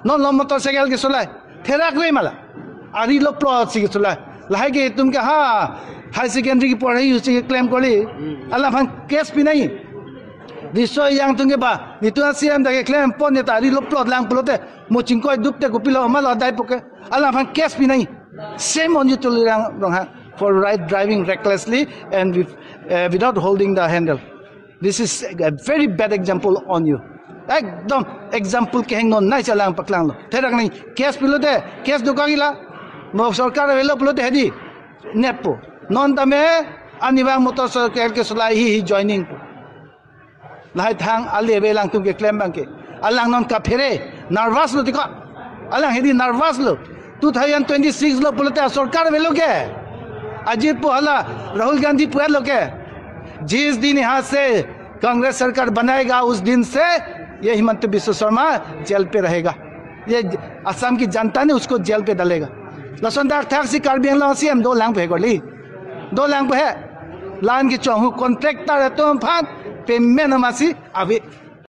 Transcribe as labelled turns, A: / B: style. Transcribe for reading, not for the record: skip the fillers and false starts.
A: non lo motorcycle ke sulai thera koi mala ari lo pro si ke sulai lai ke tum ke ha high secondary ki padhai usi claim kori Allah phan case pi nahi disoi yang tung ke ba ni tu asiam da ke claim pon ne tari lo plot lang plote mo chingkoi dupte ko pilo ma lo dai poke Allah phan case pi nahi same on you to wrong ha for driving recklessly and without holding the handle. This is a very bad example on you. Ekdom example ke hang non nai chalang paklang lo therak nai case pilote case dukagila mo sarkar velo pilote hedi nepo non tame anibang motorcycle ke sulai hi joining lai thang ale belang tum ke claim bang ke alang non ka phere nervous lo dikha alang hedi nervous lo 2026 lo pilote sarkar velo ke Ajit पोहला Rahul Gandhi पुहलो के जिस दिन यहाँ से कांग्रेस सरकार बनाएगा उस दिन से ये हिमंत बिश्व शर्मा जेल पे रहेगा। ये असम की जनता ने उसको जेल पे डालेगा। लसनदार थाक्सी कार्बी लासी हम 2 लाख पे गोली 2 लाख पे है लाइन की चौहू कॉन्ट्रैक्टर है तो हम फान पेमेंट हमासी अभी